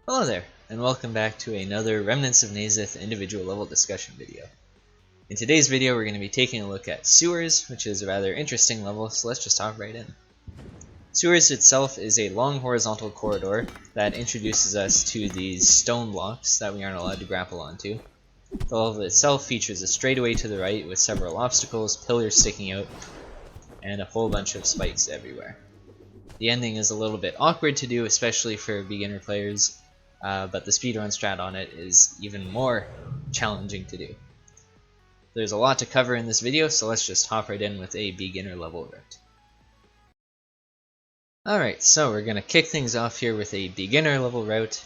Hello there, and welcome back to another Remnants of Naezith individual level discussion video. In today's video we're going to be taking a look at Sewers, which is a rather interesting level, so let's just hop right in. Sewers itself is a long horizontal corridor that introduces us to these stone blocks that we aren't allowed to grapple onto. The level itself features a straightaway to the right with several obstacles, pillars sticking out, and a whole bunch of spikes everywhere. The ending is a little bit awkward to do, especially for beginner players, but the speedrun strat on it is even more challenging to do. There's a lot to cover in this video, so let's just hop right in with a beginner level route. Alright, so we're going to kick things off here with a beginner level route.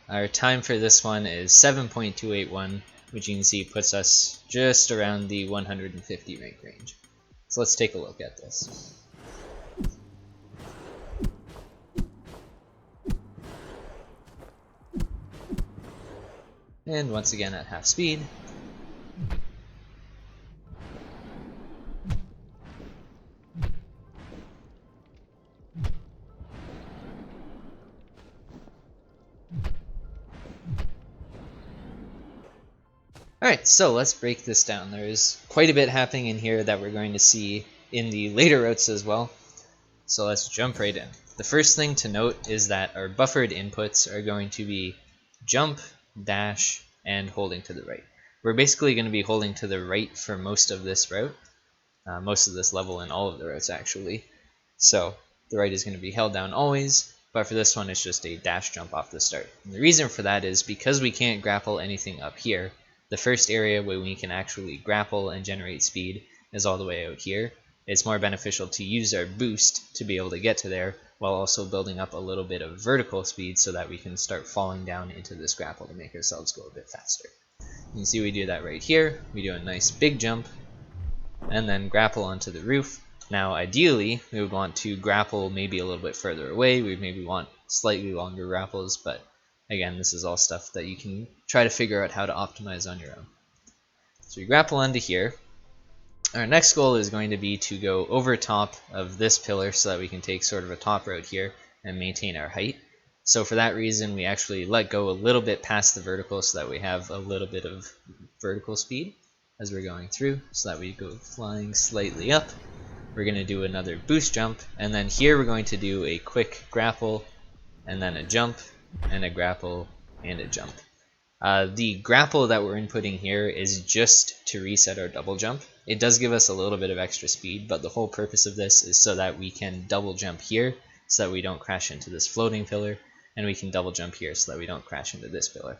Our time for this one is 7.281, which you can see puts us just around the 150 rank range. So let's take a look at this. And once again at half speed. Alright, so let's break this down. There's quite a bit happening in here that we're going to see in the later routes as well. So let's jump right in. The first thing to note is that our buffered inputs are going to be jump, dash, and holding to the right. We're basically going to be holding to the right for most of this route, most of this level and all of the routes actually. So the right is going to be held down always, but for this one it's just a dash jump off the start. And the reason for that is because we can't grapple anything up here, the first area where we can actually grapple and generate speed is all the way out here. It's more beneficial to use our boost to be able to get to there, while also building up a little bit of vertical speed so that we can start falling down into this grapple to make ourselves go a bit faster. You can see we do that right here. We do a nice big jump, and then grapple onto the roof. Now ideally, we would want to grapple maybe a little bit further away. We maybe want slightly longer grapples, but again, this is all stuff that you can try to figure out how to optimize on your own. So we grapple onto here. Our next goal is going to be to go over top of this pillar so that we can take sort of a top route here and maintain our height. So for that reason, we actually let go a little bit past the vertical so that we have a little bit of vertical speed as we're going through, so that we go flying slightly up. We're going to do another boost jump, and then here we're going to do a quick grapple, and then a jump, and a grapple, and a jump. The grapple that we're inputting here is just to reset our double jump. It does give us a little bit of extra speed, but the whole purpose of this is so that we can double jump here so that we don't crash into this floating pillar, and we can double jump here so that we don't crash into this pillar.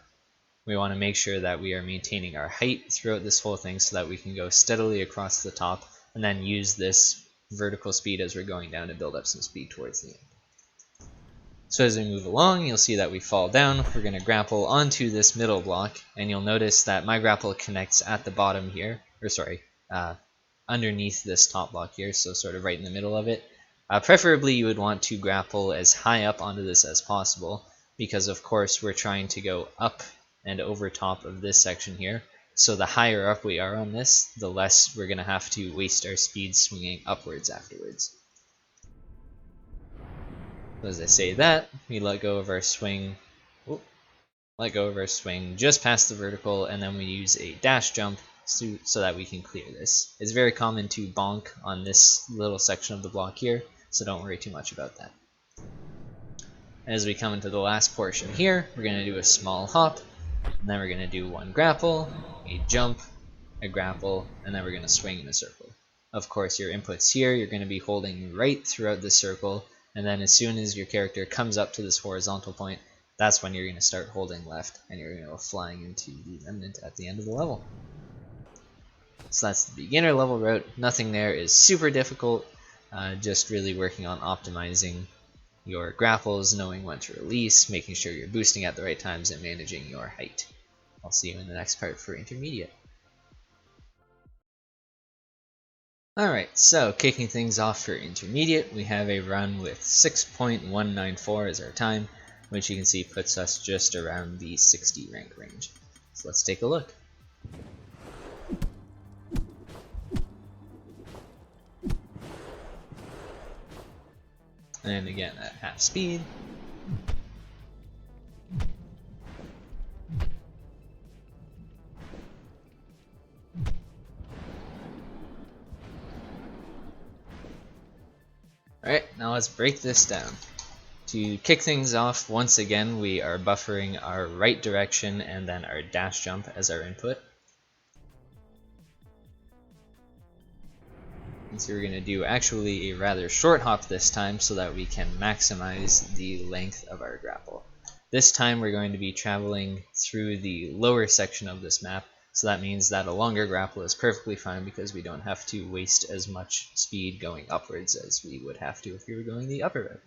We want to make sure that we are maintaining our height throughout this whole thing so that we can go steadily across the top and then use this vertical speed as we're going down to build up some speed towards the end. So as we move along, you'll see that we fall down. We're going to grapple onto this middle block, and you'll notice that my grapple connects at the bottom here, or sorry, underneath this top block here, so sort of right in the middle of it. Preferably you would want to grapple as high up onto this as possible, because of course we're trying to go up and over top of this section here. So the higher up we are on this, the less we're going to have to waste our speed swinging upwards afterwards. So as I say that, we let go of our swing, just past the vertical, and then we use a dash jump so that we can clear this. It's very common to bonk on this little section of the block here, so don't worry too much about that. As we come into the last portion here, we're going to do a small hop, and then we're going to do one grapple, a jump, a grapple, and then we're going to swing in a circle. Of course, your inputs here, you're going to be holding right throughout the circle, and then as soon as your character comes up to this horizontal point, that's when you're going to start holding left, and you're going to go flying into the remnant at the end of the level. So that's the beginner level route. Nothing there is super difficult, just really working on optimizing your grapples, knowing when to release, making sure you're boosting at the right times, and managing your height. I'll see you in the next part for intermediate. Alright, so kicking things off for intermediate, we have a run with 6.194 as our time, which you can see puts us just around the 60 rank range. So let's take a look. And again at half speed. Alright, now let's break this down. To kick things off, once again we are buffering our right direction and then our dash jump as our input. And so we're going to do actually a rather short hop this time so that we can maximize the length of our grapple. This time we're going to be traveling through the lower section of this map, so that means that a longer grapple is perfectly fine because we don't have to waste as much speed going upwards as we would have to if we were going the upper route.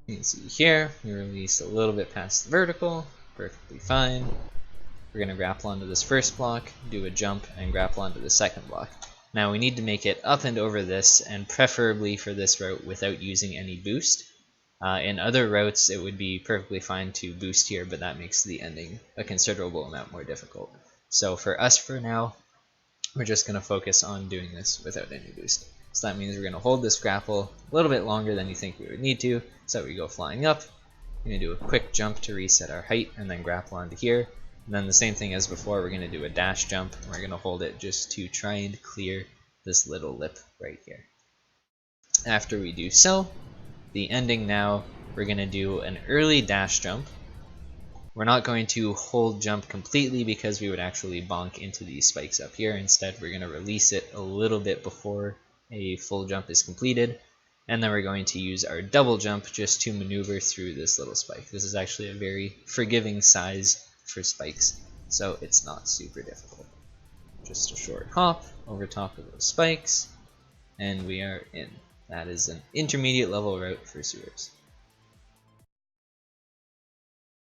You can see here, we release a little bit past the vertical, perfectly fine. We're going to grapple onto this first block, do a jump, and grapple onto the second block. Now we need to make it up and over this, and preferably for this route without using any boost. In other routes it would be perfectly fine to boost here, but that makes the ending a considerable amount more difficult. So for us for now, we're just going to focus on doing this without any boost. So that means we're going to hold this grapple a little bit longer than you think we would need to, so that we go flying up. We're going to do a quick jump to reset our height, and then grapple onto here. And then the same thing as before, we're going to do a dash jump, and we're going to hold it just to try and clear this little lip right here. After we do so, the ending now, we're going to do an early dash jump. We're not going to hold jump completely because we would actually bonk into these spikes up here. Instead, we're going to release it a little bit before a full jump is completed. And then we're going to use our double jump just to maneuver through this little spike. This is actually a very forgiving size for spikes, so it's not super difficult. Just a short hop over top of those spikes, and we are in. That is an intermediate level route for sewers.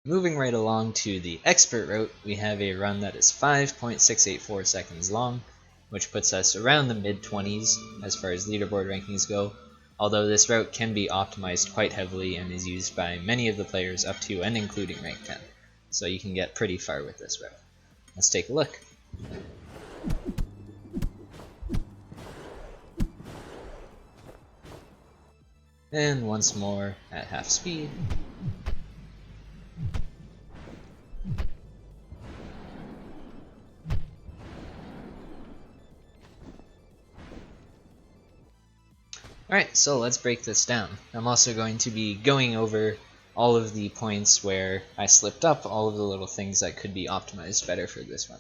Moving right along to the expert route, we have a run that is 5.684 seconds long, which puts us around the mid-20s as far as leaderboard rankings go, although this route can be optimized quite heavily and is used by many of the players up to and including rank 10, so you can get pretty far with this route. Let's take a look. And once more at half speed. Alright, so let's break this down. I'm also going to be going over all of the points where I slipped up, all of the little things that could be optimized better for this one.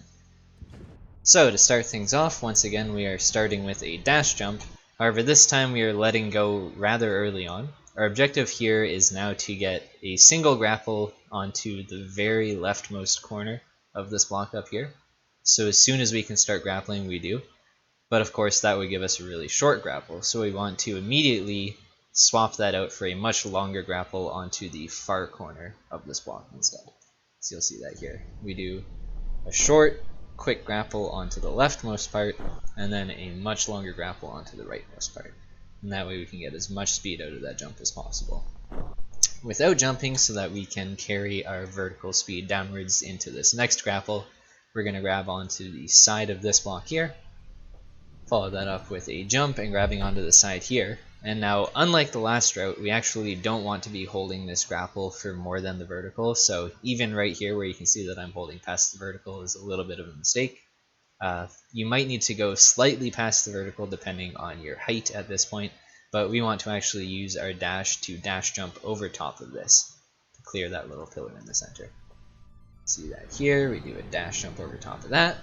So to start things off, once again we are starting with a dash jump. However, this time we are letting go rather early on. Our objective here is now to get a single grapple onto the very leftmost corner of this block up here. So as soon as we can start grappling, we do. But of course that would give us a really short grapple, so we want to immediately swap that out for a much longer grapple onto the far corner of this block instead. So you'll see that here. We do a short, quick grapple onto the leftmost part, and then a much longer grapple onto the rightmost part. And that way we can get as much speed out of that jump as possible without jumping, so that we can carry our vertical speed downwards into this next grapple. We're going to grab onto the side of this block here, follow that up with a jump and grabbing onto the side here. And now, unlike the last route, we actually don't want to be holding this grapple for more than the vertical, so even right here where you can see that I'm holding past the vertical is a little bit of a mistake. You might need to go slightly past the vertical depending on your height at this point, but we want to actually use our dash to dash jump over top of this to clear that little pillar in the center. See that here, we do a dash jump over top of that.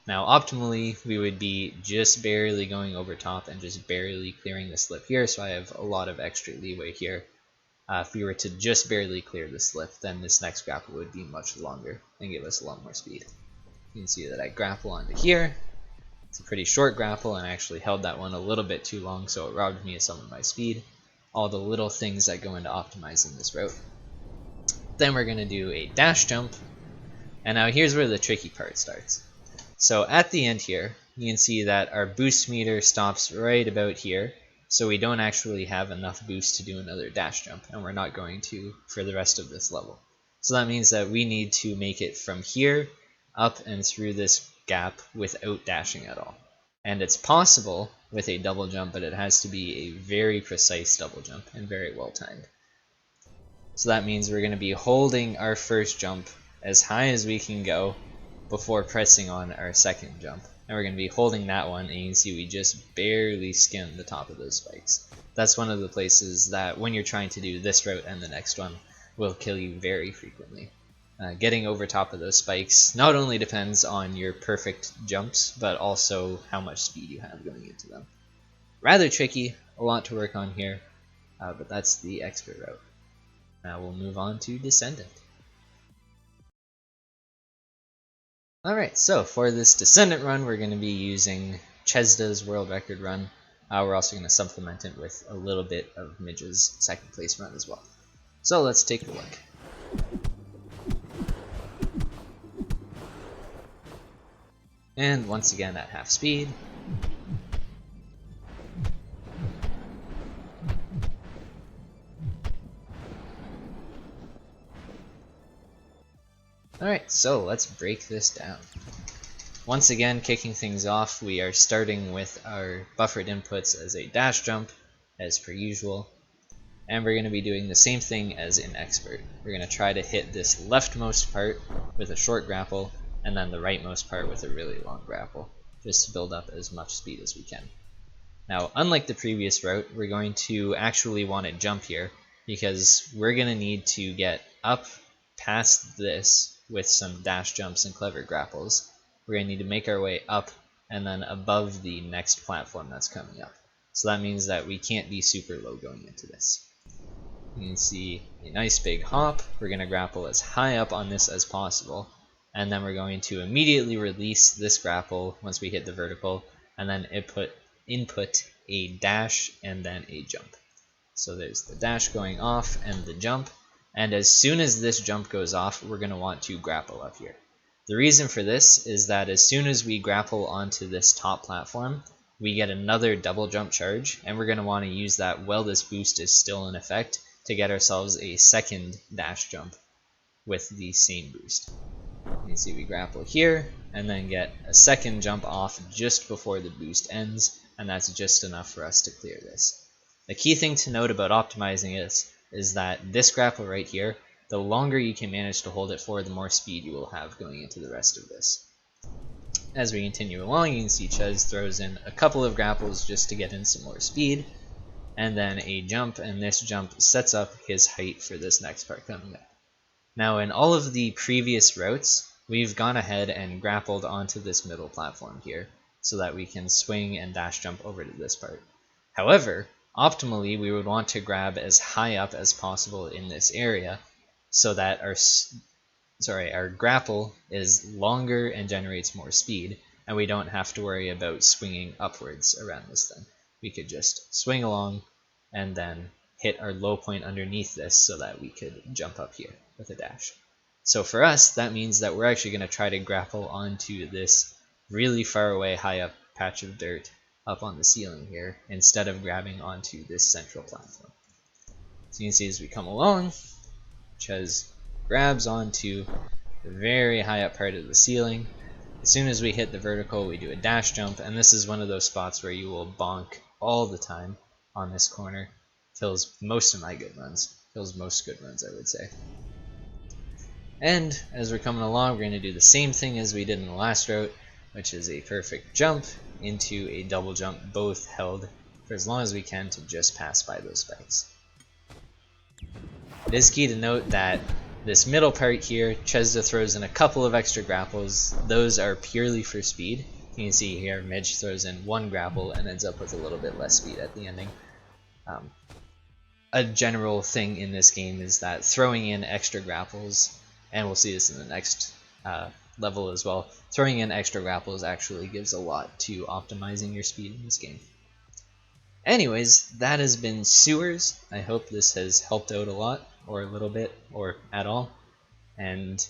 Now optimally we would be just barely going over top and just barely clearing the slip here, so I have a lot of extra leeway here. If we were to just barely clear the slip, then this next grapple would be much longer and give us a lot more speed. You can see that I grapple onto here. It's a pretty short grapple, and I actually held that one a little bit too long, so it robbed me of some of my speed. All the little things that go into optimizing this route. Then we're going to do a dash jump, and now here's where the tricky part starts. So at the end here, you can see that our boost meter stops right about here, so we don't actually have enough boost to do another dash jump, and we're not going to for the rest of this level. So that means that we need to make it from here up and through this gap without dashing at all. And it's possible with a double jump, but it has to be a very precise double jump and very well timed. So that means we're going to be holding our first jump as high as we can go before pressing on our second jump. and we're going to be holding that one, and you can see we just barely skimmed the top of those spikes. That's one of the places that when you're trying to do this route and the next one will kill you very frequently. Getting over top of those spikes not only depends on your perfect jumps, but also how much speed you have going into them. Rather tricky, a lot to work on here, but that's the expert route. Now we'll move on to Descendant. Alright, so for this Descendant run, we're going to be using Chesda's world record run. We're also going to supplement it with a little bit of Midge's second place run as well. So let's take a look. And once again at half speed. Alright, so let's break this down. Once again, kicking things off, we are starting with our buffered inputs as a dash jump, as per usual. And we're going to be doing the same thing as in Expert. We're going to try to hit this leftmost part with a short grapple, and then the rightmost part with a really long grapple, just to build up as much speed as we can. Now, unlike the previous route, we're going to actually want to jump here, because we're going to need to get up past this with some dash jumps and clever grapples. We're going to need to make our way up and then above the next platform that's coming up. So that means that we can't be super low going into this. You can see a nice big hop. We're going to grapple as high up on this as possible, and then we're going to immediately release this grapple once we hit the vertical, and then input a dash and then a jump. So there's the dash going off and the jump, and as soon as this jump goes off, we're going to want to grapple up here. The reason for this is that as soon as we grapple onto this top platform, we get another double jump charge, and we're going to want to use that while this boost is still in effect to get ourselves a second dash jump with the same boost. You can see we grapple here, and then get a second jump off just before the boost ends, and that's just enough for us to clear this. The key thing to note about optimizing it is that this grapple right here, the longer you can manage to hold it for, the more speed you will have going into the rest of this. As we continue along, you can see Ches throws in a couple of grapples just to get in some more speed, and then a jump, and this jump sets up his height for this next part coming up. Now in all of the previous routes, we've gone ahead and grappled onto this middle platform here, so that we can swing and dash jump over to this part. However, optimally we would want to grab as high up as possible in this area, so that our grapple is longer and generates more speed, and we don't have to worry about swinging upwards around this thing. We could just swing along and then hit our low point underneath this so that we could jump up here with a dash. So for us, that means that we're actually going to try to grapple onto this really far away high up patch of dirt up on the ceiling here, instead of grabbing onto this central platform. So you can see as we come along, Ches grabs onto the very high up part of the ceiling. As soon as we hit the vertical, we do a dash jump, and this is one of those spots where you will bonk all the time on this corner. Kills most of my good runs. Kills most good runs, I would say. And as we're coming along, we're going to do the same thing as we did in the last route, which is a perfect jump into a double jump, both held for as long as we can to just pass by those spikes. It is key to note that this middle part here, Chesda throws in a couple of extra grapples. Those are purely for speed. You can see here Midge throws in one grapple and ends up with a little bit less speed at the ending. A general thing in this game is that throwing in extra grapples, and we'll see this in the next level as well, throwing in extra grapples actually gives a lot to optimizing your speed in this game. Anyways, that has been Sewers. I hope this has helped out a lot, or a little bit, or at all. And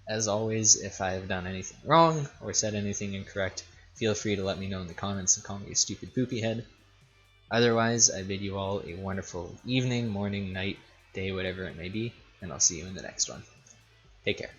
as always, if I have done anything wrong or said anything incorrect, feel free to let me know in the comments and call me a stupid poopy head. Otherwise, I bid you all a wonderful evening, morning, night, day, whatever it may be, and I'll see you in the next one. Take care.